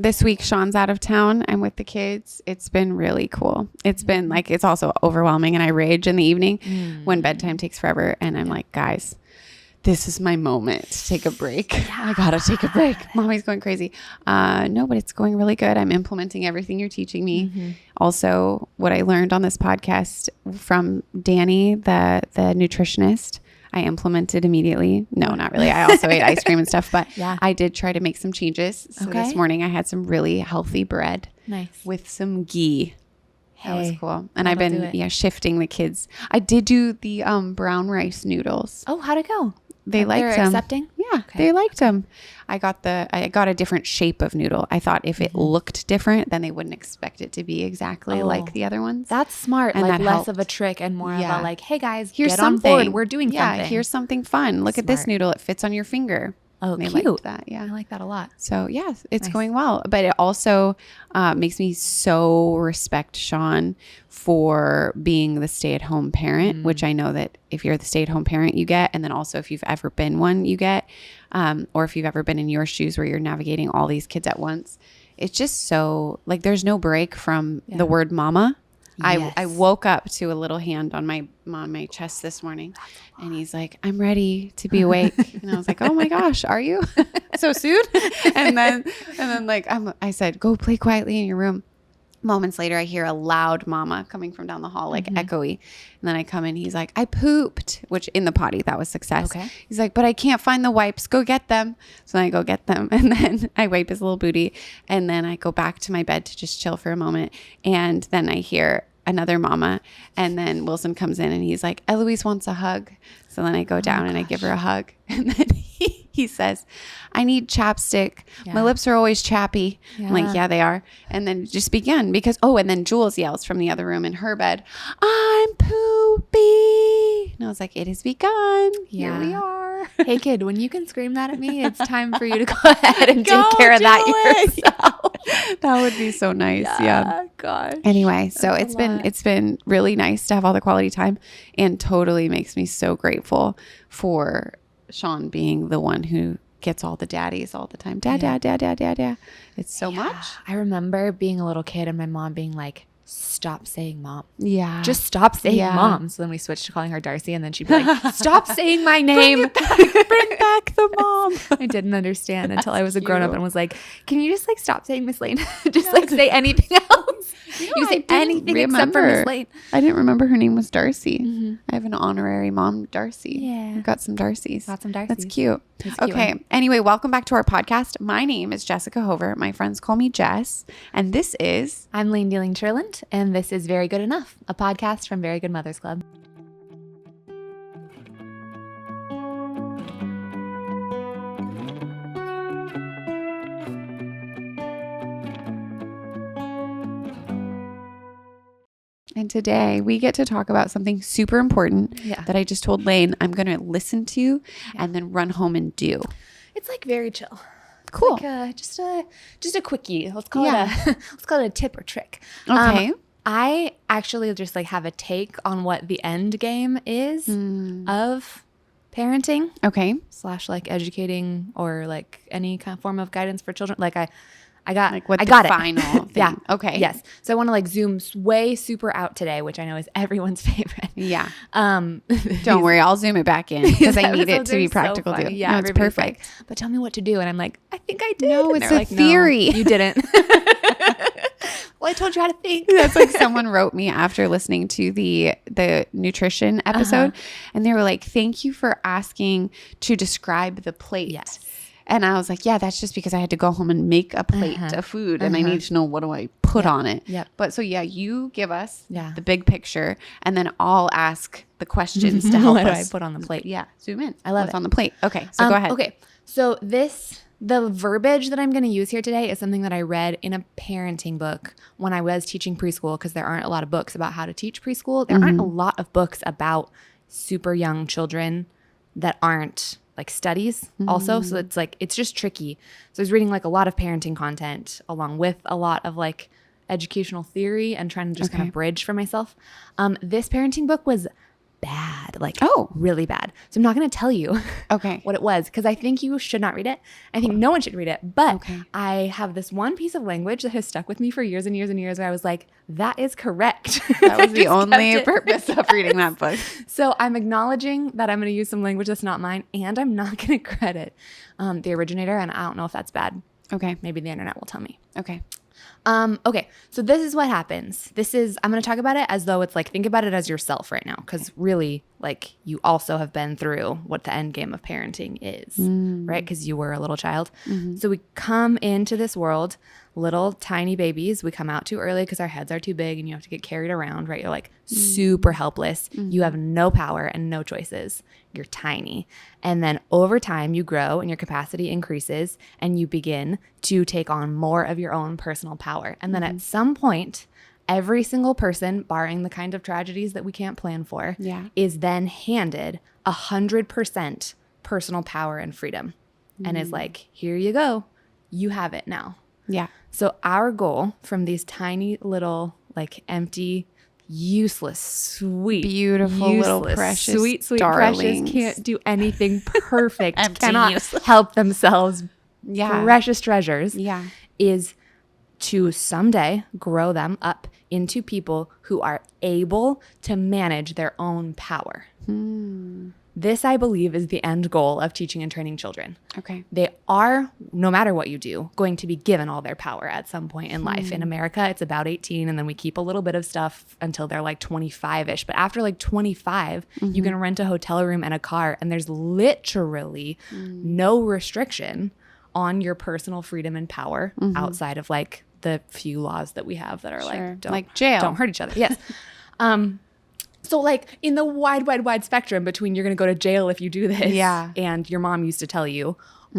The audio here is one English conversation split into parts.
This week, Sean's out of town. I'm with the kids. It's been really cool. It's been like, it's also overwhelming, and I rage in the evening when bedtime takes forever. And I'm like, guys, this is my moment to take a break. I gotta take a break. Mommy's going crazy. No, but it's going really good. I'm implementing everything you're teaching me. Also, what I learned on this podcast from Danny, the nutritionist, I implemented immediately. No, not really. I also ate ice cream and stuff, but I did try to make some changes. So this morning I had some really healthy bread with some ghee. That was cool. And I've been shifting the kids. I did do the brown rice noodles. Oh, how'd it go? They liked them. Accepting? Yeah, they liked them. I got a different shape of noodle. I thought if it looked different, then they wouldn't expect it to be exactly like the other ones. That's smart. And like that less helped. of a trick and more of a like, hey guys, here's get something. on board. We're doing something. Yeah, here's something fun. Look at this noodle. It fits on your finger. Oh, they cute. liked that. Yeah, I like that a lot. So it's going well. But it also makes me so respect Sean for being the stay-at-home parent, which I know that if you're the stay-at-home parent, you get, and then also if you've ever been one, you get, or if you've ever been in your shoes where you're navigating all these kids at once. It's just so like there's no break from the word mama. Yes. I woke up to a little hand on my chest this morning, and he's like, "I'm ready to be awake." And I was like, "Oh my gosh, are you so soon?" and then like I said, "Go play quietly in your room." Moments later, I hear a loud mama coming from down the hall, like echoey. And then I come in, he's like, "I pooped," which in the potty, that was success. Okay. He's like, "But I can't find the wipes. Go get them." So then I go get them. And then I wipe his little booty. And then I go back to my bed to just chill for a moment. And then I hear another mama. And then Wilson comes in and he's like, "Eloise wants a hug." So then I go down and I give her a hug. And then he says, "I need chapstick. My lips are always chappy." I'm like, "Yeah, they are." And then just began because, and then Jules yells from the other room in her bed, "I'm poopy." And I was like, "It has begun. Here we are." Hey kid, when you can scream that at me, it's time for you to go ahead and take care of that yourself. That would be so nice. Yeah. Gosh. Anyway, so it's been really nice to have all the quality time, and totally makes me so grateful for Sean being the one who gets all the daddies all the time. Dad. It's so much. I remember being a little kid and my mom being like, "Stop saying mom." Yeah. Just stop saying mom. So then we switched to calling her Darcy, and then she'd be like, "Stop saying my name." Bring back the mom. I didn't understand until I was a grown up and was like, "Can you just like stop saying Miss Lane? Just like say anything else." You say anything except for Miss Lane. I didn't remember her name was Darcy. I have an honorary mom, Darcy. Yeah. We've got some Darcys. Got some Darcys. That's cute. Okay. Anyway, welcome back to our podcast. My name is Jessica Hover. My friends call me Jess. And this is... I'm Lane Dealing-Turland, and this is Very Good Enough, a podcast from Very Good Mothers Club. And today we get to talk about something super important that I just told Lane I'm going to listen to and then run home and do. It's like very chill. Cool. Like just a quickie. Let's call it a tip or trick. Okay. I actually just like have a take on what the end game is of parenting. Okay. / like educating or like any kind of form of guidance for children. Like I got the final thing. Yeah. Okay. Yes. So I want to like zoom way super out today, which I know is everyone's favorite. Yeah. Don't worry, I'll zoom it back in because I need it to be practical too. Yeah, no, it's perfect. Like, but tell me what to do, and I'm like, I think I did. No, and it's a like, theory. No, you didn't. Well, I told you how to think. That's like someone wrote me after listening to the nutrition episode, and they were like, "Thank you for asking to describe the plate." Yes. And I was like, yeah, that's just because I had to go home and make a plate of food and I need to know what do I put on it. Yep. But so you give us the big picture and then I'll ask the questions to help us. What do I put on the plate? Yeah. Zoom in. I love What's it. on the plate. Okay. So go ahead. Okay. So the verbiage that I'm going to use here today is something that I read in a parenting book when I was teaching preschool, because there aren't a lot of books about how to teach preschool. There aren't a lot of books about super young children that aren't like studies also. So it's like, it's just tricky. So I was reading like a lot of parenting content along with a lot of like educational theory and trying to just kind of bridge for myself. This parenting book was bad. bad, like Oh. really bad. So I'm not going to tell you Okay. what it was because I think you should not read it. I think no one should read it. But Okay. I have this one piece of language that has stuck with me for years and years and years where I was like, that is correct. That was I the just only kept it. purpose of reading that book. So I'm acknowledging that I'm going to use some language that's not mine, and I'm not going to credit the originator. And I don't know if that's bad. Okay. Maybe the internet will tell me. Okay. Okay, so this is what happens. I'm going to talk about it as though it's like, think about it as yourself right now, because really, like, you also have been through what the end game of parenting is, right? Because you were a little child. So we come into this world, little tiny babies. We come out too early because our heads are too big and you have to get carried around, right? You're like super helpless. You have no power and no choices. You're tiny. And then over time, you grow and your capacity increases and you begin to take on more of your own personal power. And then at some point, every single person, barring the kind of tragedies that we can't plan for, is then handed 100% personal power and freedom and is like, here you go. You have it now. Yeah. So our goal from these tiny little, like, empty, useless, sweet, Beautiful little precious sweet darlings. precious, can't do anything perfect, Empty, cannot useless. help themselves, precious treasures, Yeah. is to someday grow them up into people who are able to manage their own power. This, I believe, is the end goal of teaching and training children. Okay. They are, no matter what you do, going to be given all their power at some point in life. In America, it's about 18, and then we keep a little bit of stuff until they're like 25-ish. But after like 25, you can rent a hotel room and a car, and there's literally no restriction on your personal freedom and power outside of like the few laws that we have that are like, jail. Don't hurt each other. Yes. So like in the wide spectrum between you're going to go to jail if you do this and your mom used to tell you,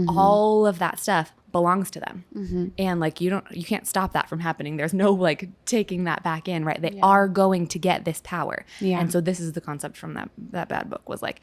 all of that stuff belongs to them. And like you can't stop that from happening. There's no like taking that back in, right? They are going to get this power. And so this is the concept from that bad book was like,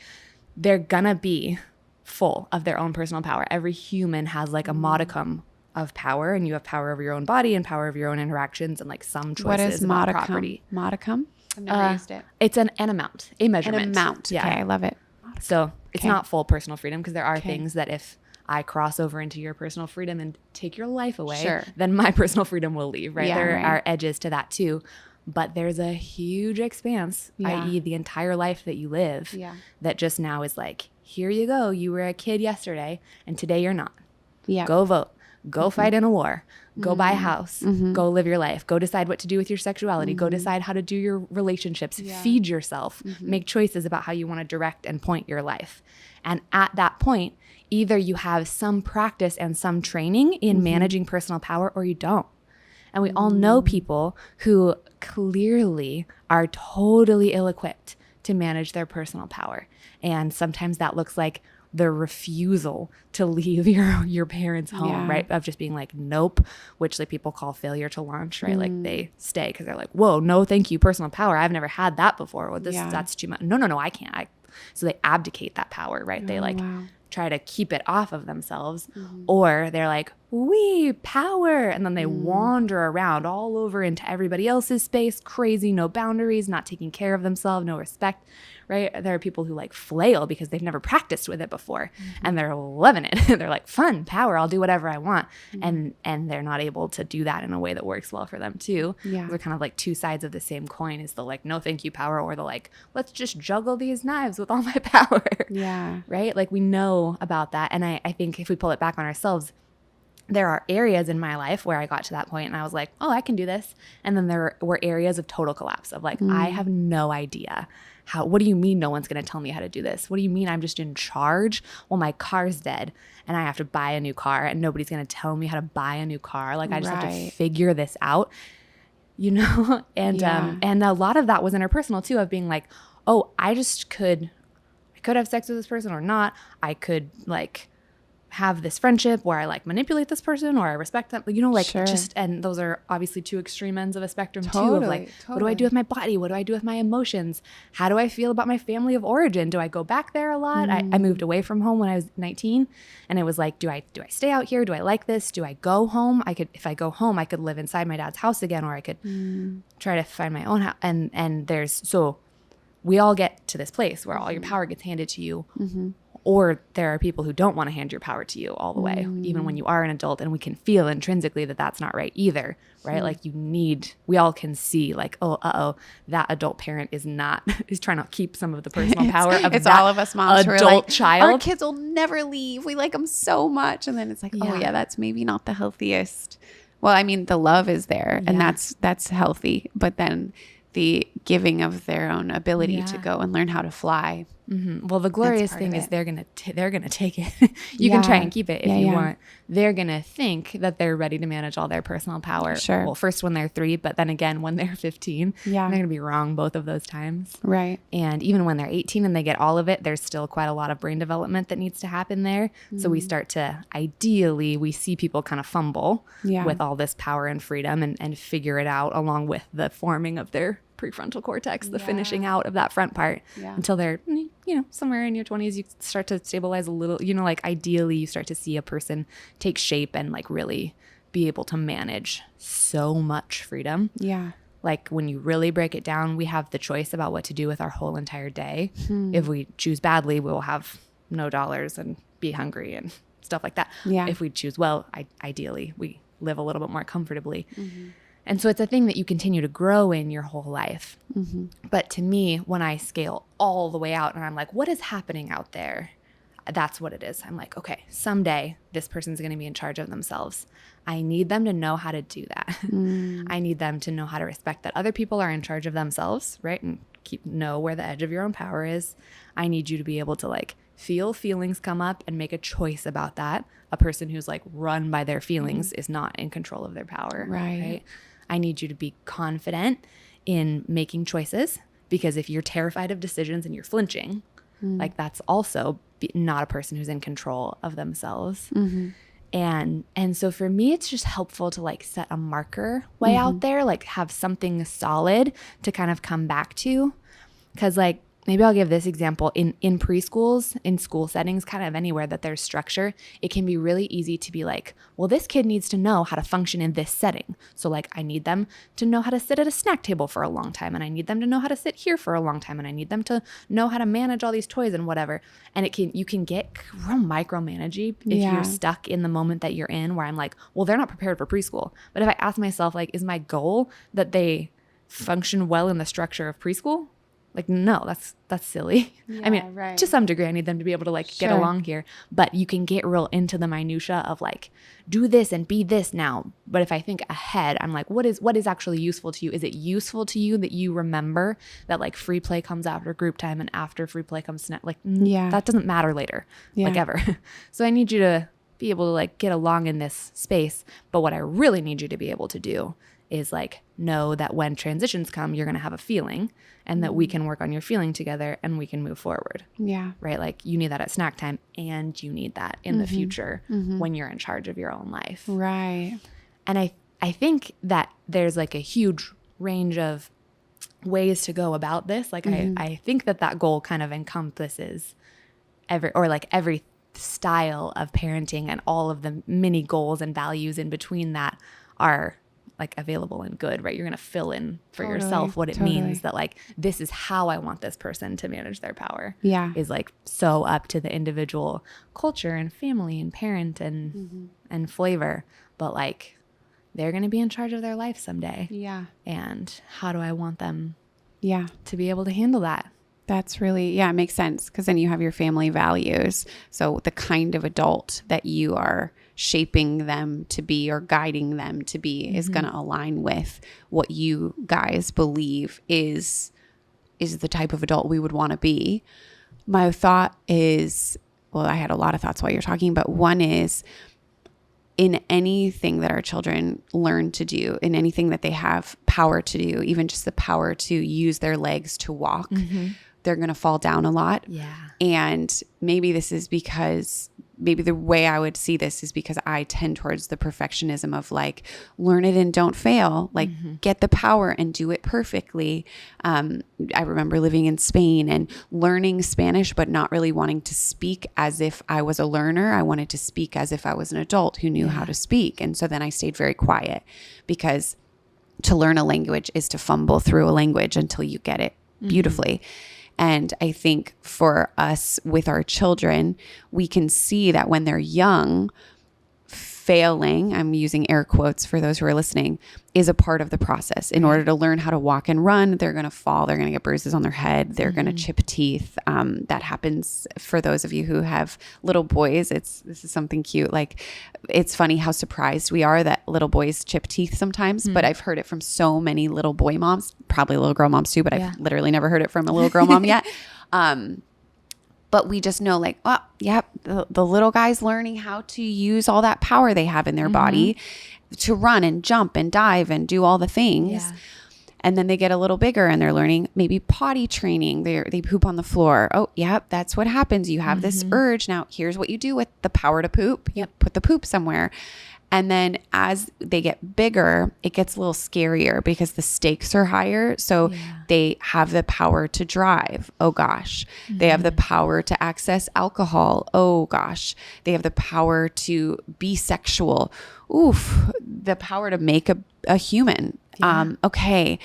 they're going to be full of their own personal power. Every human has like a modicum of power, and you have power over your own body and power over your own interactions and like some choices What is about modicum? property. Modicum? I've never used it. It's an amount, a measurement. An amount. Yeah. Okay, I love it. So it's Okay. not full personal freedom because there are things that if I cross over into your personal freedom and take your life away, then my personal freedom will leave, right? Yeah, There right. are edges to that too. But there's a huge expanse, i.e. the entire life that you live, that just now is like, here you go. You were a kid yesterday and today you're not. Yeah. Go vote. Go fight in a war. Go buy a house. Go live your life. Go decide what to do with your sexuality. Go decide how to do your relationships. Feed yourself. Make choices about how you want to direct and point your life. And at that point, either you have some practice and some training in managing personal power or you don't. And we all know people who clearly are totally ill-equipped to manage their personal power. And sometimes that looks like the refusal to leave your parents' home, right? Of just being like, nope, which like people call failure to launch, right? Like they stay because they're like, whoa, no, thank you, personal power. I've never had that before. Well, that's too much. No, I can't. So they abdicate that power, right? They try to keep it off of themselves, or they're like, we power, and then they wander around all over into everybody else's space, crazy, no boundaries, not taking care of themselves, no respect, right? There are people who like flail because they've never practiced with it before, and they're loving it. They're like, fun, power, I'll do whatever I want, and they're not able to do that in a way that works well for them too. They're kind of like two sides of the same coin. Is the like, no thank you power, or the like, let's just juggle these knives with all my power. Right? Like we know about that, and I think if we pull it back on ourselves, there are areas in my life where I got to that point and I was like, oh, I can do this. And then there were areas of total collapse of like, I have no idea what do you mean no one's going to tell me how to do this? What do you mean I'm just in charge? Well, my car's dead and I have to buy a new car and nobody's going to tell me how to buy a new car. Like I just have to figure this out, you know? And a lot of that was interpersonal too, of being like, oh, I could have sex with this person or not. I could like have this friendship where I like manipulate this person or I respect them, you know, like just, and those are obviously two extreme ends of a spectrum too, of like, what do I do with my body? What do I do with my emotions? How do I feel about my family of origin? Do I go back there a lot? I moved away from home when I was 19 and it was like, do I stay out here? Do I like this? Do I go home? If I go home, I could live inside my dad's house again, or I could try to find my own house. And there's, so we all get to this place where all your power gets handed to you. Or there are people who don't want to hand your power to you all the way, even when you are an adult, and we can feel intrinsically that that's not right either, right? Like we all can see like, that adult parent is trying to keep some of the personal power of it's that all of us moms adult who are like, child. our kids will never leave. We like them so much. And then it's like, oh yeah, that's maybe not the healthiest. Well, I mean, the love is there and that's healthy, but then the giving of their own ability to go and learn how to fly. Well, the glorious thing is they're gonna take it. You can try and keep it if you want. They're gonna think that they're ready to manage all their personal power. Sure. Well, first when they're 3, but then again when they're 15. Yeah. They're gonna be wrong both of those times. Right. And even when they're 18 and they get all of it, there's still quite a lot of brain development that needs to happen there. So we start to we see people kind of fumble with all this power and freedom and figure it out along with the forming of their prefrontal cortex, the finishing out of that front part until they're, somewhere in your 20s, you start to stabilize a little, like ideally you start to see a person take shape and like really be able to manage so much freedom. Yeah. Like when you really break it down, we have the choice about what to do with our whole entire day. If we choose badly, we will have no dollars and be hungry and stuff like that. Yeah. If we choose well, ideally we live a little bit more comfortably. And so it's a thing that you continue to grow in your whole life. But to me, when I scale all the way out and I'm like, what is happening out there? That's what it is. I'm like, okay, someday this person's going to be in charge of themselves. I need them to know how to do that. I need them to know how to respect that other people are in charge of themselves, right? And know where the edge of your own power is. I need you to be able to like feel feelings come up and make a choice about that. A person who's like run by their feelings is not in control of their power, right? I need you to be confident in making choices, because if you're terrified of decisions and you're flinching, like that's also not a person who's in control of themselves. And so for me, it's just helpful to like set a marker way out there, like have something solid to kind of come back to. Cause like, maybe I'll give this example in preschools, in school settings, kind of anywhere that there's structure, it can be really easy to be like, well, this kid needs to know how to function in this setting. So like I need them to know how to sit at a snack table for a long time. And I need them to know how to sit here for a long time. And I need them to know how to manage all these toys and whatever. And you can get real micromanagey if you're stuck in the moment that you're in, where I'm like, well, they're not prepared for preschool. But if I ask myself, like, is my goal that they function well in the structure of preschool? Like, no, that's silly. I mean, to some degree, I need them to be able to like get along here, but you can get real into the minutia of like, do this and be this now. But if I think ahead, I'm like, what is actually useful to you? Is it useful to you that you remember that like free play comes after group time and after free play comes like, that doesn't matter later, like ever. So I need you to be able to like get along in this space. But what I really need you to be able to do is like know that when transitions come, you're going to have a feeling, and that we can work on your feeling together and we can move forward. Yeah. Right. Like you need that at snack time, and you need that in the future when you're in charge of your own life. Right. And I think that there's like a huge range of ways to go about this. Like I think that goal kind of encompasses every style of parenting, and all of the mini goals and values in between that are like available and good, right? You're going to fill in for yourself what it means that like, this is how I want this person to manage their power. Yeah. Is like so up to the individual culture and family and parent and flavor. But like, they're going to be in charge of their life someday. Yeah. And how do I want them to be able to handle that? That's really, it makes sense. Because then you have your family values. So the kind of adult that you are shaping them to be or guiding them to be is going to align with what you guys believe is the type of adult we would want to be. My thought is, well, I had a lot of thoughts while you're talking, but one is, in anything that our children learn to do, in anything that they have power to do, even just the power to use their legs to walk, they're going to fall down a lot. Yeah. And maybe this is because, maybe the way I would see this is because I tend towards the perfectionism of like, learn it and don't fail, like get the power and do it perfectly. I remember living in Spain and learning Spanish, but not really wanting to speak as if I was a learner. I wanted to speak as if I was an adult who knew how to speak. And so then I stayed very quiet, because to learn a language is to fumble through a language until you get it beautifully. And I think for us with our children, we can see that when they're young, failing, I'm using air quotes for those who are listening, is a part of the process. In order to learn how to walk and run, they're going to fall, they're going to get bruises on their head, they're going to chip teeth. That happens for those of you who have little boys. This is something cute. Like, it's funny how surprised we are that little boys chip teeth sometimes, but I've heard it from so many little boy moms, probably little girl moms too, but I've literally never heard it from a little girl mom yet. But we just know, like, oh, yep, the little guy's learning how to use all that power they have in their body to run and jump and dive and do all the things. Yeah. And then they get a little bigger and they're learning maybe potty training. They poop on the floor. Oh, yep, that's what happens. You have this urge. Now, here's what you do with the power to poop. You put the poop somewhere. And then as they get bigger, it gets a little scarier because the stakes are higher. So they have the power to drive. Oh gosh. They have the power to access alcohol. Oh gosh. They have the power to be sexual. Oof. The power to make a human. Yeah. Okay.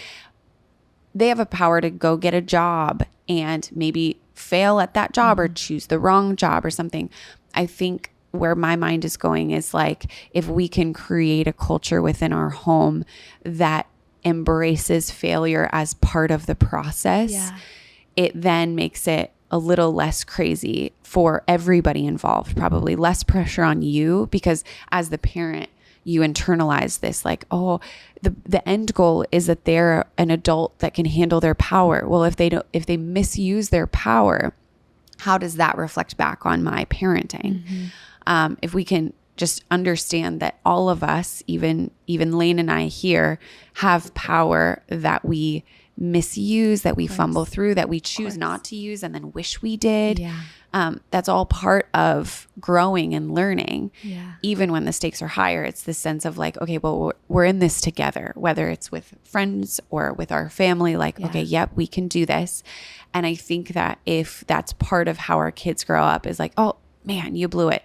They have a power to go get a job and maybe fail at that job or choose the wrong job or something. I think where my mind is going is like, if we can create a culture within our home that embraces failure as part of the process, it then makes it a little less crazy for everybody involved, probably less pressure on you, because as the parent, you internalize this like, oh, the end goal is that they're an adult that can handle their power. Well, if they misuse their power, how does that reflect back on my parenting? If we can just understand that all of us, even Lane and I here, have power that we misuse, that we fumble through, that we choose not to use and then wish we did. That's all part of growing and learning. Even when the stakes are higher, it's this sense of like, okay, well, we're in this together, whether it's with friends or with our family, like, okay, yep, we can do this. And I think that if that's part of how our kids grow up is like, oh man, you blew it.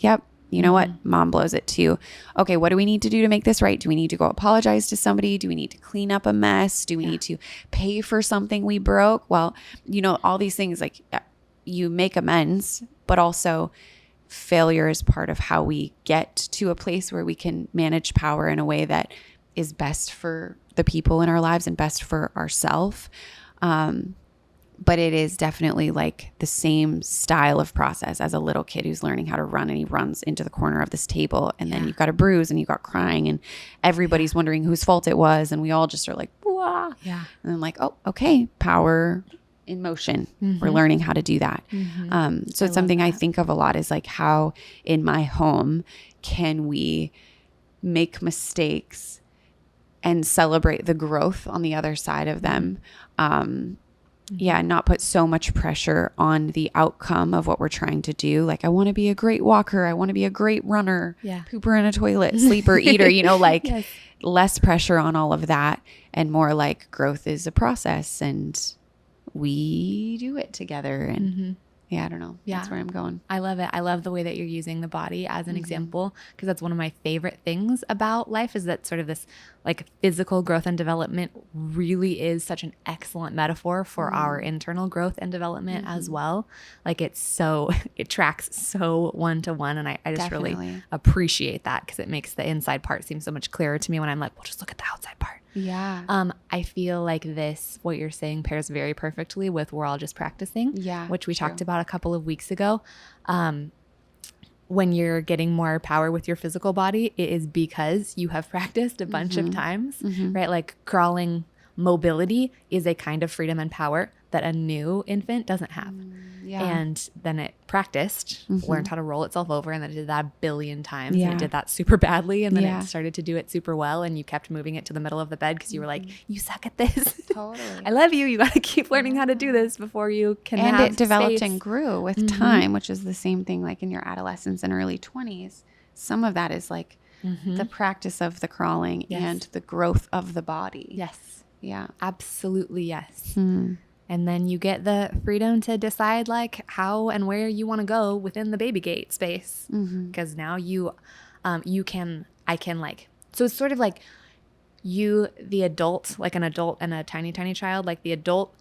Yep. You know what? Mom blows it too. Okay. What do we need to do to make this right? Do we need to go apologize to somebody? Do we need to clean up a mess? Do we need to pay for something we broke? Well, all these things, like, you make amends, but also failure is part of how we get to a place where we can manage power in a way that is best for the people in our lives and best for ourselves. But it is definitely like the same style of process as a little kid who's learning how to run, and he runs into the corner of this table, and then you've got a bruise and you got crying and everybody's wondering whose fault it was. And we all just are like, wah. And then like, oh, okay, power in motion. We're learning how to do that. So it's something I think of a lot, is like, how in my home can we make mistakes and celebrate the growth on the other side of them? Not put so much pressure on the outcome of what we're trying to do. Like, I want to be a great walker. I want to be a great runner, pooper in a toilet, sleeper, eater, less pressure on all of that, and more like growth is a process and we do it together. And I don't know. That's where I'm going. I love it. I love the way that you're using the body as an example, because that's one of my favorite things about life, is that sort of this like physical growth and development really is such an excellent metaphor for our internal growth and development as well. Like, it tracks so one-to-one. And I just really appreciate that, because it makes the inside part seem so much clearer to me when I'm like, well, just look at the outside part. I feel like what you're saying pairs very perfectly with we're all just practicing, which we talked about a couple of weeks ago. When you're getting more power with your physical body, it is because you have practiced a bunch of times, right? Like, crawling mobility is a kind of freedom and power that a new infant doesn't have. And then it practiced, learned how to roll itself over, and then it did that a billion times. And it did that super badly. And then it started to do it super well. And you kept moving it to the middle of the bed because you were like, you suck at this. Totally. I love you. You got to keep learning how to do this before you can have it developed space. And grew with time, which is the same thing like in your adolescence and early 20s. Some of that is like the practice of the crawling and the growth of the body. Yes. Yeah. Absolutely. Yes. And then you get the freedom to decide like how and where you want to go within the baby gate space. Because now I can like, so it's sort of like you, the adult, like an adult and a tiny, tiny child, like the adult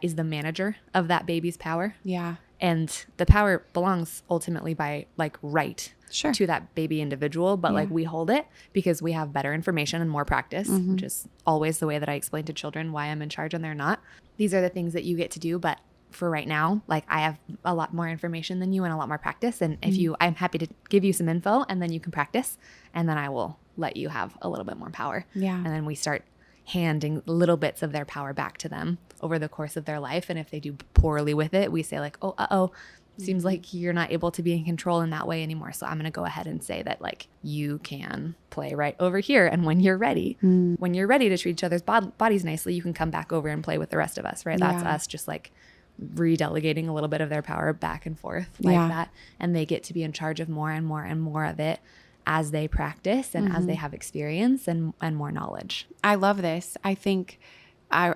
is the manager of that baby's power. Yeah. And the power belongs ultimately by like right Sure. to that baby individual. But like we hold it because we have better information and more practice, which is always the way that I explain to children why I'm in charge and they're not. These are the things that you get to do. But for right now, like I have a lot more information than you and a lot more practice. And if I'm happy to give you some info and then you can practice and then I will let you have a little bit more power. Yeah. And then we start handing little bits of their power back to them over the course of their life. And if they do poorly with it, we say like, oh, seems like you're not able to be in control in that way anymore. So I'm going to go ahead and say that like you can play right over here. And when you're ready to treat each other's bodies nicely, you can come back over and play with the rest of us, right? That's us just like redelegating a little bit of their power back and forth like that. And they get to be in charge of more and more and more of it as they practice and as they have experience and more knowledge. I love this. I think I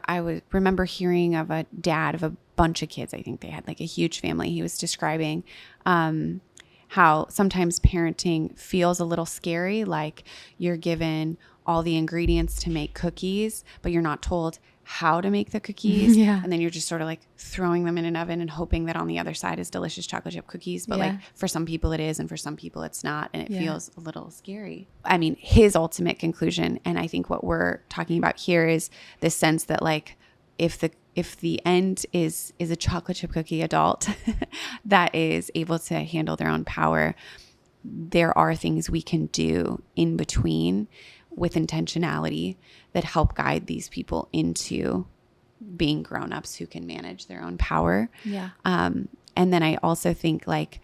remember hearing of a dad of a bunch of kids. I think they had like a huge family. He was describing how sometimes parenting feels a little scary, like you're given all the ingredients to make cookies, but you're not told how to make the cookies. And then you're just sort of like throwing them in an oven and hoping that on the other side is delicious chocolate chip cookies. But like for some people it is, and for some people it's not. And it feels a little scary. I mean, his ultimate conclusion, and I think what we're talking about here is this sense that like, if the end is a chocolate chip cookie adult that is able to handle their own power, there are things we can do in between with intentionality that help guide these people into being grown-ups who can manage their own power. And then I also think like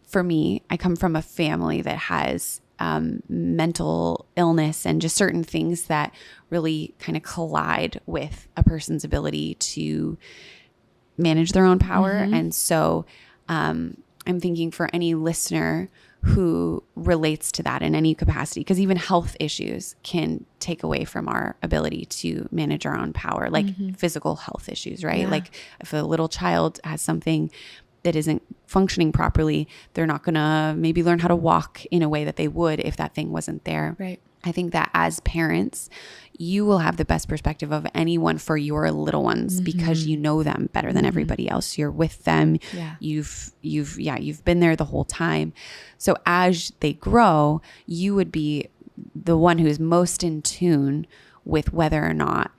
for me, I come from a family that has mental illness and just certain things that really kind of collide with a person's ability to manage their own power. And so I'm thinking for any listener who relates to that in any capacity, because even health issues can take away from our ability to manage our own power, like physical health issues, right? Like if a little child has something that isn't functioning properly, they're not going to maybe learn how to walk in a way that they would if that thing wasn't there. Right. I think that as parents, you will have the best perspective of anyone for your little ones because you know them better than everybody else. You're with them. You've been there the whole time. So as they grow, you would be the one who is most in tune with whether or not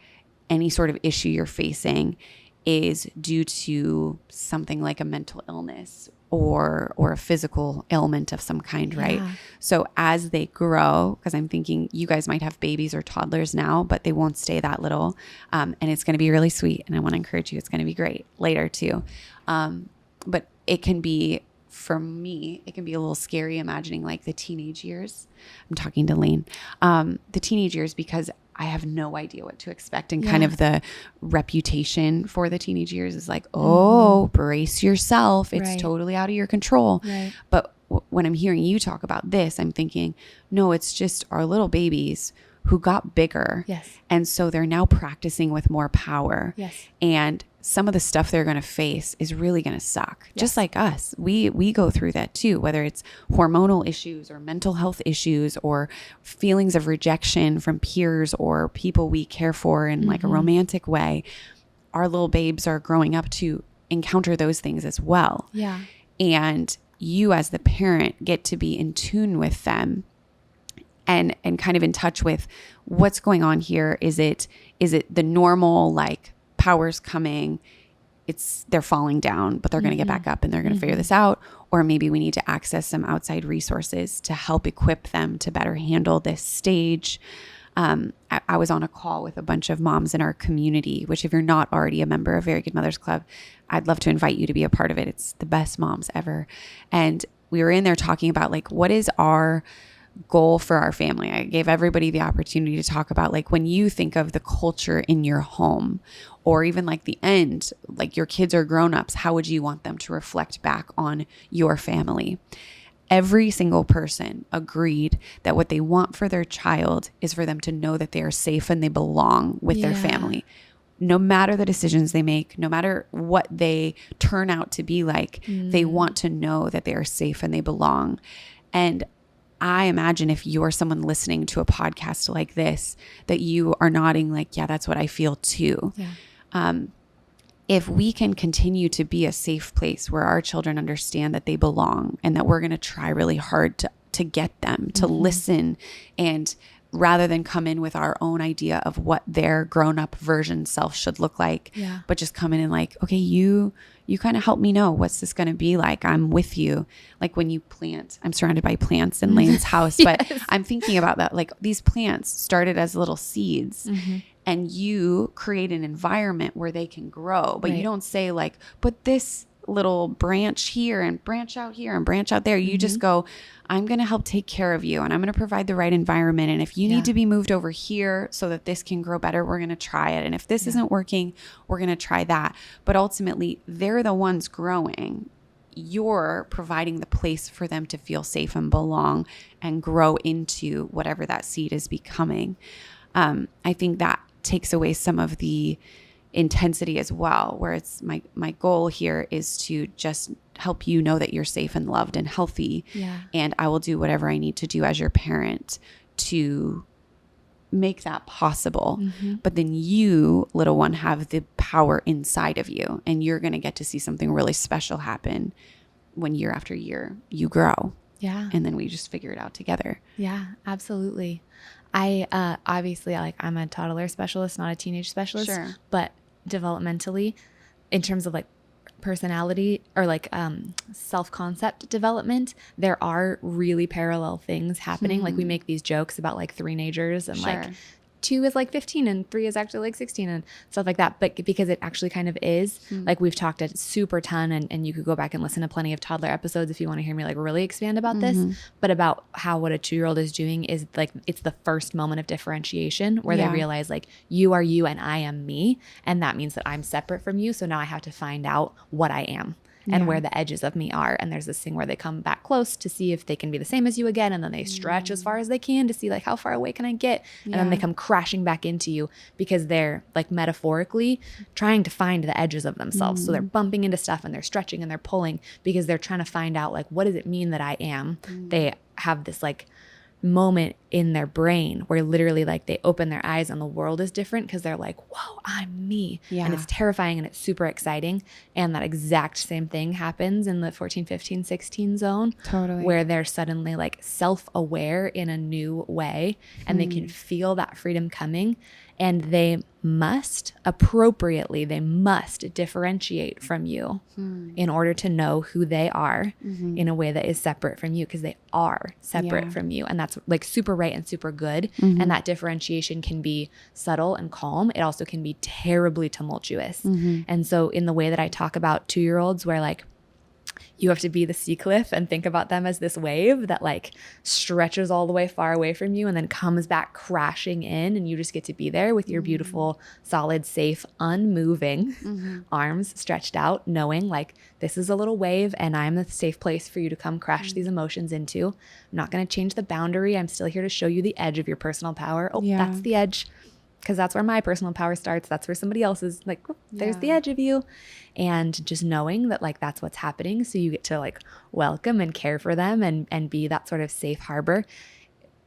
any sort of issue you're facing is due to something like a mental illness or a physical ailment of some kind, right? So as they grow, because I'm thinking you guys might have babies or toddlers now, but they won't stay that little. And it's going to be really sweet. And I want to encourage you, it's going to be great later too. But it can be, for me, it can be a little scary imagining like the teenage years. I'm talking to Lane, the teenage years, because I have no idea what to expect. And kind of the reputation for the teenage years is like, oh, brace yourself. It's totally out of your control. But when I'm hearing you talk about this, I'm thinking, no, it's just our little babies who got bigger. And so they're now practicing with more power. And some of the stuff they're going to face is really going to suck. Just like us. We go through that too, whether it's hormonal issues or mental health issues or feelings of rejection from peers or people we care for in like a romantic way. Our little babes are growing up to encounter those things as well. And you as the parent get to be in tune with them and kind of in touch with what's going on here. Is it the normal, like, power's coming, they're falling down, but they're going to get back up and they're going to figure this out? Or maybe we need to access some outside resources to help equip them to better handle this stage. I was on a call with a bunch of moms in our community, which if you're not already a member of Very Good Mothers Club, I'd love to invite you to be a part of it. It's the best moms ever. And we were in there talking about like, what is our goal for our family? I gave everybody the opportunity to talk about like, when you think of the culture in your home, or even like the end, like your kids are grown-ups, how would you want them to reflect back on your family? Every single person agreed that what they want for their child is for them to know that they are safe and they belong with their family. No matter the decisions they make, no matter what they turn out to be like, they want to know that they are safe and they belong. And I imagine if you're someone listening to a podcast like this, that you are nodding like, yeah, that's what I feel too. if we can continue to be a safe place where our children understand that they belong and that we're going to try really hard to get them to listen, and rather than come in with our own idea of what their grown-up version self should look like, but just come in and like, okay, you kind of help me know what's this going to be like. I'm with you. Like when you plant, I'm surrounded by plants in Lane's house, but I'm thinking about that. Like these plants started as little seeds, and you create an environment where they can grow, but you don't say like, but this little branch here and branch out here and branch out there. You just go, I'm going to help take care of you, and I'm going to provide the right environment. And if you need to be moved over here so that this can grow better, we're going to try it. And if this isn't working, we're going to try that. But ultimately, they're the ones growing. You're providing the place for them to feel safe and belong and grow into whatever that seed is becoming. I think that takes away some of the intensity as well, where it's my goal here is to just help you know that you're safe and loved and healthy. And I will do whatever I need to do as your parent to make that possible. But then you, little one, have the power inside of you, and you're going to get to see something really special happen when year after year you grow. And then we just figure it out together. Absolutely. I obviously, like, I'm a toddler specialist, not a teenage specialist, but developmentally, in terms of like personality or like self-concept development, there are really parallel things happening. Like we make these jokes about like three-nagers and like 2 is like 15 and 3 is actually like 16 and stuff like that. But because it actually kind of is, like we've talked a super ton, and you could go back and listen to plenty of toddler episodes if you want to hear me like really expand about this, but about how what a 2-year-old is doing is like, it's the first moment of differentiation where they realize like, you are you and I am me. And that means that I'm separate from you. So now I have to find out what I am and where the edges of me are. And there's this thing where they come back close to see if they can be the same as you again. And then they stretch as far as they can to see like, how far away can I get? And then they come crashing back into you because they're like metaphorically trying to find the edges of themselves. So they're bumping into stuff and they're stretching and they're pulling because they're trying to find out like, what does it mean that I am? They have this like moment in their brain where literally like they open their eyes and the world is different because they're like, whoa, I'm me. And it's terrifying and it's super exciting. And that exact same thing happens in the 14, 15, 16 zone, where they're suddenly like self-aware in a new way and they can feel that freedom coming. And they must differentiate from you in order to know who they are in a way that is separate from you, because they are separate from you. And that's like super right and super good. And that differentiation can be subtle and calm. It also can be terribly tumultuous. And so in the way that I talk about 2-year-olds, where like, you have to be the sea cliff and think about them as this wave that like stretches all the way far away from you and then comes back crashing in, and you just get to be there with your beautiful, solid, safe, unmoving arms stretched out, knowing like this is a little wave and I'm the safe place for you to come crash these emotions into. I'm not going to change the boundary. I'm still here to show you the edge of your personal power. That's the edge. Because that's where my personal power starts. That's where somebody else's like, oh, there's the edge of you. And just knowing that like, that's what's happening. So you get to like welcome and care for them and be that sort of safe harbor.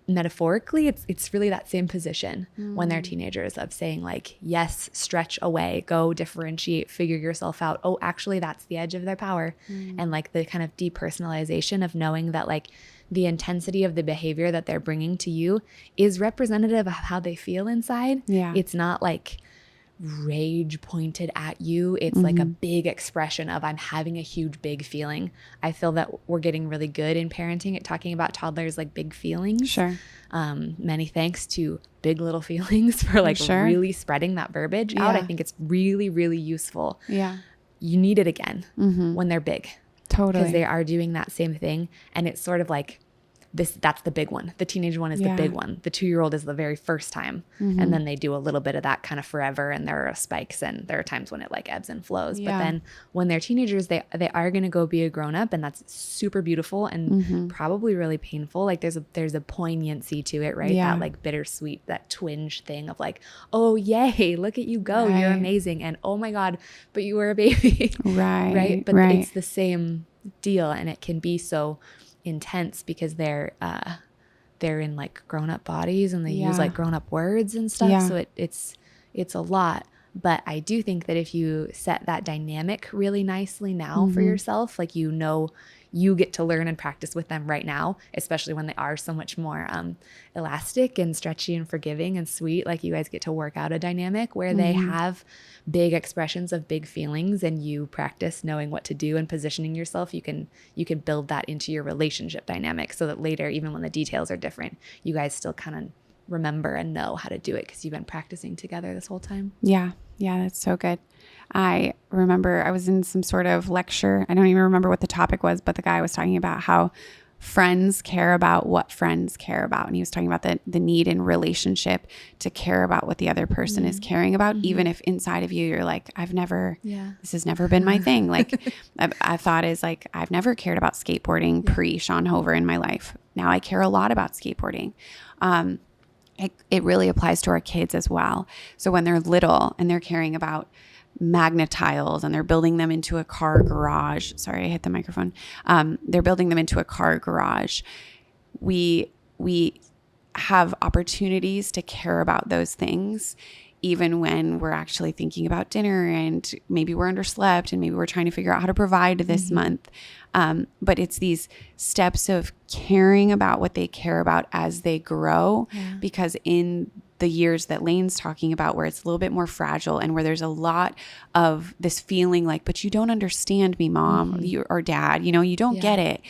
Metaphorically, it's really that same position when they're teenagers of saying like, yes, stretch away, go differentiate, figure yourself out. Oh, actually that's the edge of their power. And like the kind of depersonalization of knowing that like, the intensity of the behavior that they're bringing to you is representative of how they feel inside. It's not like rage pointed at you. It's like a big expression of I'm having a huge, big feeling. I feel that we're getting really good in parenting at talking about toddlers like big feelings. Many thanks to Big Little Feelings for like really spreading that verbiage out. I think it's really, really useful. You need it again when they're big. Because they are doing that same thing. And it's sort of like that's the big one. The teenage one is the big one. The 2-year-old is the very first time. And then they do a little bit of that kind of forever. And there are spikes and there are times when it like ebbs and flows. But then when they're teenagers, they are going to go be a grown up, and that's super beautiful and probably really painful. Like there's a poignancy to it, right? That like bittersweet, that twinge thing of like, oh yay, look at you go. You're amazing. And oh my God, but you were a baby. Right. But it's the same deal, and it can be so intense because they're in like grown-up bodies and they use like grown-up words and stuff. So it's a lot, But I do think that if you set that dynamic really nicely now for yourself, like, you know, you get to learn and practice with them right now, especially when they are so much more elastic and stretchy and forgiving and sweet. Like, you guys get to work out a dynamic where they have big expressions of big feelings, and you practice knowing what to do and positioning yourself. You can build that into your relationship dynamic so that later, even when the details are different, you guys still kind of remember and know how to do it because you've been practicing together this whole time. Yeah. Yeah. That's so good. I remember I was in some sort of lecture. I don't even remember what the topic was, but the guy was talking about how friends care about what friends care about. And he was talking about the need in relationship to care about what the other person is caring about, even if inside of you, you're like, this has never been my thing. Like I thought is like, I've never cared about skateboarding pre Sean Hover in my life. Now I care a lot about skateboarding. It really applies to our kids as well. So when they're little and they're caring about magnet tiles and they're building them into a car garage. Sorry, I hit the microphone. They're building them into a car garage. We have opportunities to care about those things, even when we're actually thinking about dinner and maybe we're underslept and maybe we're trying to figure out how to provide this month. But it's these steps of caring about what they care about as they grow, because in the years that Lane's talking about, where it's a little bit more fragile and where there's a lot of this feeling like, but you don't understand me, mom, or dad, you don't get it.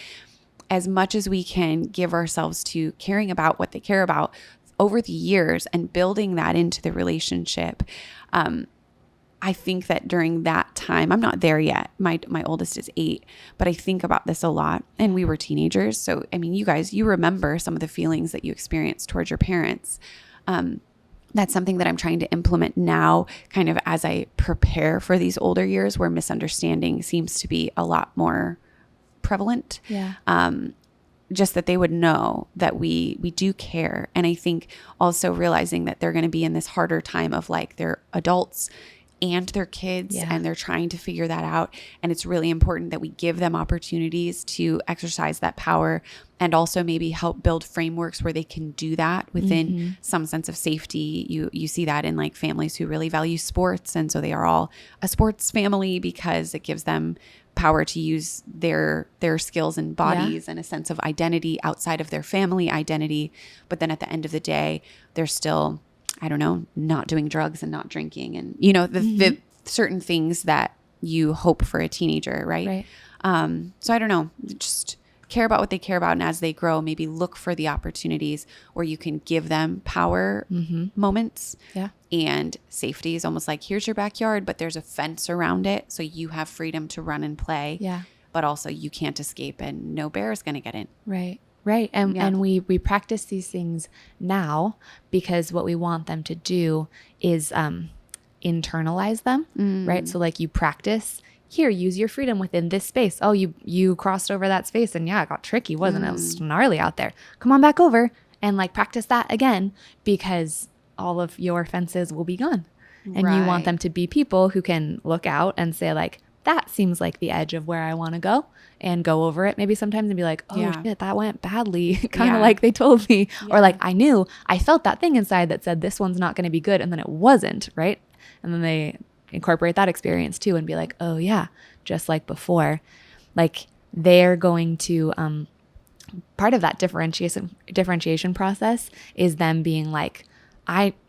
As much as we can give ourselves to caring about what they care about over the years and building that into the relationship, I think that during that time, I'm not there yet. My oldest is 8, but I think about this a lot. And we were teenagers. So, I mean, you guys, you remember some of the feelings that you experienced towards your parents. That's something that I'm trying to implement now, kind of as I prepare for these older years where misunderstanding seems to be a lot more prevalent. Just that they would know that we do care. And I think also realizing that they're going to be in this harder time of like, they're adults and they're kids and they're trying to figure that out. And it's really important that we give them opportunities to exercise that power and also maybe help build frameworks where they can do that within some sense of safety. You see that in like families who really value sports. And so they are all a sports family because it gives them power to use their skills and bodies and a sense of identity outside of their family identity. But then at the end of the day, they're still, I don't know, not doing drugs and not drinking and, the certain things that you hope for a teenager, right? So I don't know, just care about what they care about. And as they grow, maybe look for the opportunities where you can give them power moments. And safety is almost like, here's your backyard, but there's a fence around it. So you have freedom to run and play. But also you can't escape and no bear is going to get in. Right. And we practice these things now because what we want them to do is internalize them, right? So like you practice, here, use your freedom within this space. Oh, you crossed over that space and it got tricky, wasn't it? It was gnarly out there. Come on back over and like practice that again because all of your fences will be gone. And you want them to be people who can look out and say like, that seems like the edge of where I want to go and go over it maybe sometimes and be like, oh shit, that went badly. Kind of like they told me or like I felt that thing inside that said this one's not going to be good. And then it wasn't, right? And then they incorporate that experience too and be like, oh yeah, just like before, like they're going to, part of that differentiation process is them being like,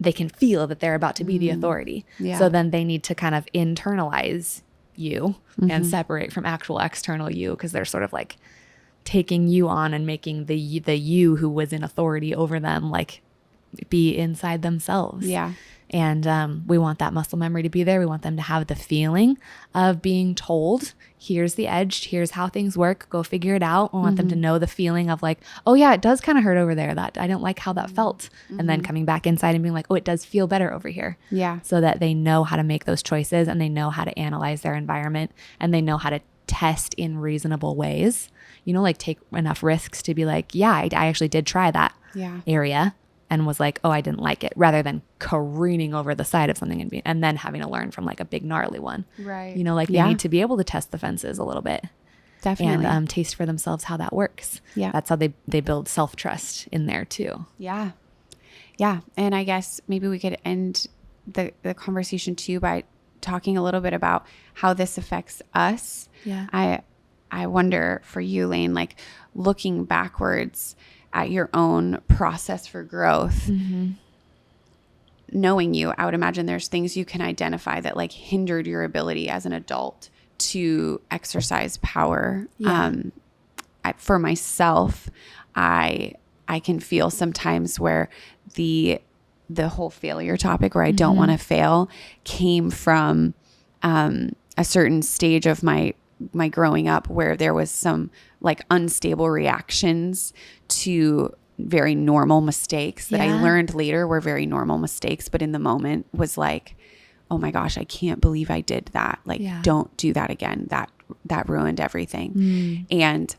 they can feel that they're about to be the authority. So then they need to kind of internalize you and separate from actual external you because they're sort of like taking you on and making the you who was in authority over them like be inside themselves. And we want that muscle memory to be there. We want them to have the feeling of being told, here's the edge, here's how things work, go figure it out. We want them to know the feeling of like, oh yeah, it does kind of hurt over there. That I don't like how that felt. And then coming back inside and being like, oh, it does feel better over here. So that they know how to make those choices and they know how to analyze their environment and they know how to test in reasonable ways, like take enough risks to be like, yeah, I actually did try that area. And was like, oh, I didn't like it, rather than careening over the side of something and then having to learn from like a big gnarly one. They need to be able to test the fences a little bit. Definitely. And taste for themselves how that works. That's how they build self-trust in there too. And I guess maybe we could end the conversation too by talking a little bit about how this affects us. Yeah. I wonder for you, Lane, like looking backwards at your own process for growth, knowing you, I would imagine there's things you can identify that like hindered your ability as an adult to exercise power. Yeah. For myself, I can feel sometimes where the whole failure topic where I don't want to fail came from a certain stage of my growing up where there was some like unstable reactions to very normal mistakes that I learned later were very normal mistakes, but in the moment was like, oh my gosh, I can't believe I did that. Like, don't do that again. That ruined everything. And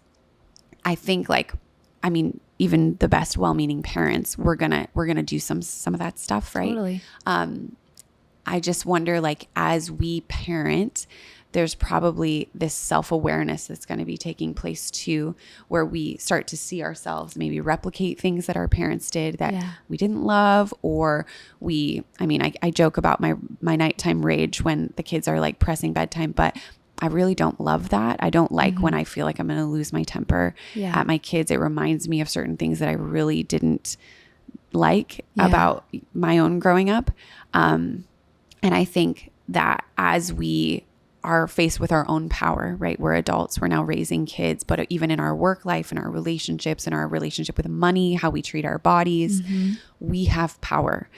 I think like, I mean, even the best well-meaning parents, we're gonna do some of that stuff, right? Totally. I just wonder, like, as we parent, there's probably this self-awareness that's going to be taking place too, where we start to see ourselves maybe replicate things that our parents did that we didn't love, or I joke about my nighttime rage when the kids are like pressing bedtime, but I really don't love that. I don't like when I feel like I'm going to lose my temper at my kids. It reminds me of certain things that I really didn't like about my own growing up. And I think that as we are faced with our own power, right? We're adults, we're now raising kids, but even in our work life, in our relationships, in our relationship with money, how we treat our bodies, we have power.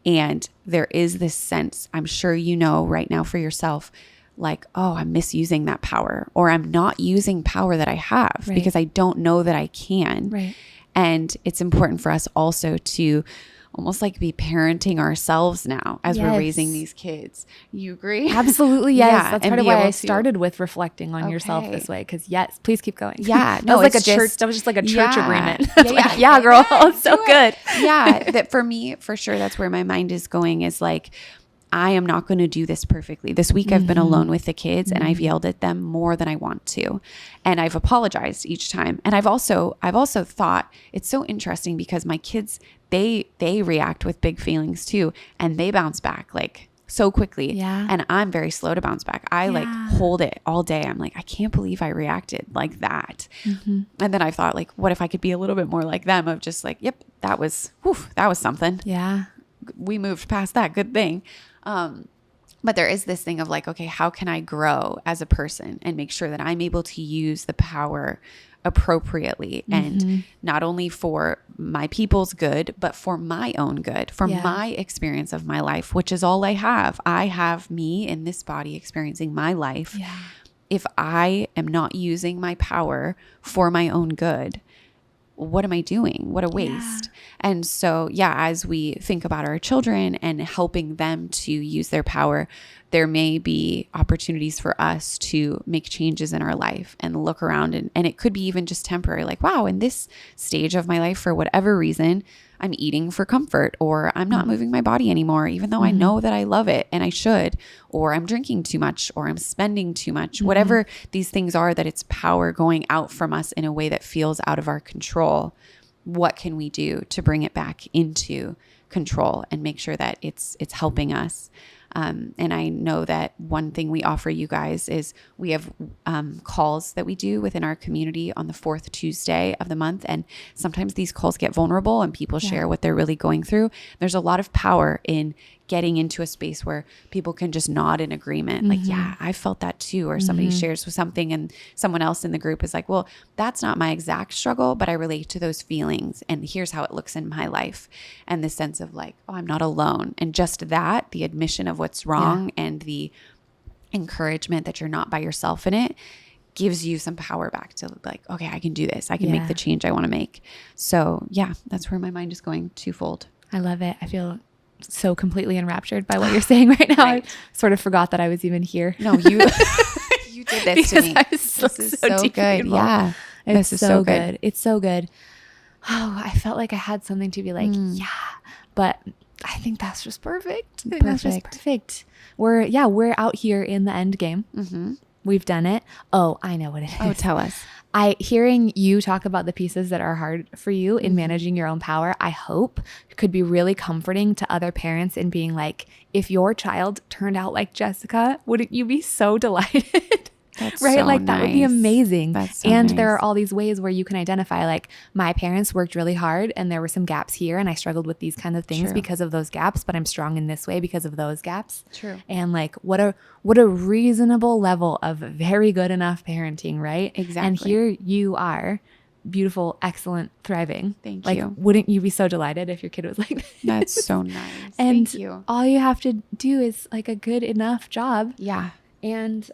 And there is this sense, I'm sure you know right now for yourself, like, oh, I'm misusing that power, or I'm not using power that I have because I don't know that I can. Right. And it's important for us also to almost like be parenting ourselves now as we're raising these kids. You agree? Absolutely. Yes. Yeah, That's part of why I started with reflecting on yourself this way. Cause yes, please keep going. Yeah. No, that was just like a church agreement. Yeah, girl. It's so good. Yeah. That for me, for sure, that's where my mind is going, is like, I am not going to do this perfectly. This week I've been alone with the kids and I've yelled at them more than I want to. And I've apologized each time. And I've also thought it's so interesting because my kids, they react with big feelings too. And they bounce back like so quickly. Yeah. And I'm very slow to bounce back. I like hold it all day. I'm like, I can't believe I reacted like that. And then I thought like, what if I could be a little bit more like them, of just like, yep, that was something. Yeah. We moved past that. Good thing. But there is this thing of like, okay, how can I grow as a person and make sure that I'm able to use the power appropriately and not only for my people's good, but for my own good, for my experience of my life, which is all I have. I have me in this body experiencing my life. Yeah. If I am not using my power for my own good, what am I doing? What a waste. And so, as we think about our children and helping them to use their power, there may be opportunities for us to make changes in our life and look around. And it could be even just temporary, like, wow, in this stage of my life, for whatever reason, I'm eating for comfort, or I'm not moving my body anymore, even though I know that I love it and I should, or I'm drinking too much, or I'm spending too much, whatever these things are, that it's power going out from us in a way that feels out of our control. What can we do to bring it back into control and make sure that it's helping us? And I know that one thing we offer you guys is we have calls that we do within our community on the 4th Tuesday of the month. And sometimes these calls get vulnerable and people share what they're really going through. There's a lot of power in getting into a space where people can just nod in agreement. Like, yeah, I felt that too. Or somebody shares with something and someone else in the group is like, well, that's not my exact struggle, but I relate to those feelings. And here's how it looks in my life. And the sense of like, oh, I'm not alone. And just that, the admission of what's wrong and the encouragement that you're not by yourself in it, gives you some power back to like, okay, I can do this. I can make the change I want to make. So that's where my mind is going twofold. I love it. I feel so completely enraptured by what you're saying right now. I sort of forgot that I was even here. No, you you did this to me. This is so good. Involved. Yeah. This is so good. It's so good. Oh, I felt like I had something to be like, but I think that's just perfect. That's just perfect. We're out here in the end game. We've done it. Oh, I know what it is. Oh, tell us. Hearing you talk about the pieces that are hard for you in managing your own power, I hope could be really comforting to other parents in being like, if your child turned out like Jessica, wouldn't you be so delighted? That's right? so Like that would be nice. amazing. That's so and nice. there are all these ways where you can identify like my parents worked really hard and there were some gaps here and I struggled with these kinds of things True. because of those gaps, but I'm strong in this way because of those gaps. True. And like what a reasonable level of very good enough parenting, right? Exactly. And here you are, beautiful, excellent, thriving. Thank like, you. Wouldn't you be so delighted if your kid was like this? That's so nice. And Thank you. all you have to do is like a good enough job. Yeah. And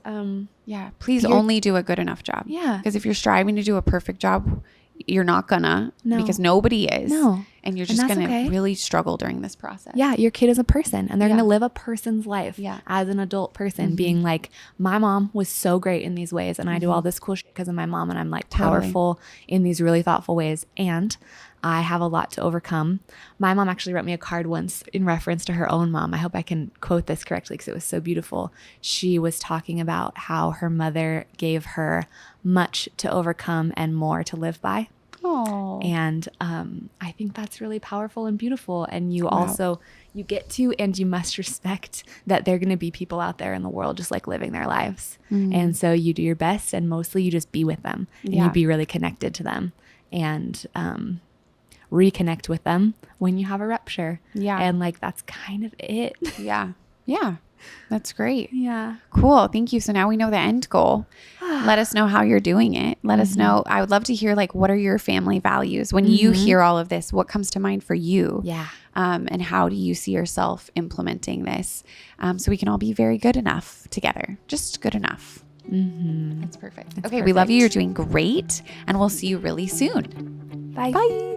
Yeah. Please only do a good enough job. Yeah. Because if you're striving to do a perfect job, you're not gonna. No. Because nobody is. No. And you're And just that's gonna okay. really struggle during this process. yeah, your kid is a person and they're Yeah. going to live a person's life Yeah. as an adult person, being like, my mom was so great in these ways and I do all this cool shit because of my mom and I'm like Totally. powerful in these really thoughtful ways and I have a lot to overcome. My mom actually wrote me a card once in reference to her own mom. I hope I can quote this correctly because it was so beautiful. She was talking about how her mother gave her much to overcome and more to live by. Oh. And I think that's really powerful and beautiful. And you also, you get to, and you must respect that there are going to be people out there in the world just like living their lives. And so you do your best and mostly you just be with them and Yeah. you be really connected to them and reconnect with them when you have a rupture. Yeah. And like, that's kind of it. Yeah. Yeah. That's great. Yeah. Cool. Thank you. So now we know the end goal. Let us know how you're doing it. Let us know. I would love to hear like, what are your family values? When you hear all of this, what comes to mind for you? Yeah. And how do you see yourself implementing this? So we can all be very good enough together. Just good enough. That's perfect. Okay. We love you. You're doing great. And we'll see you really soon. Bye. Bye.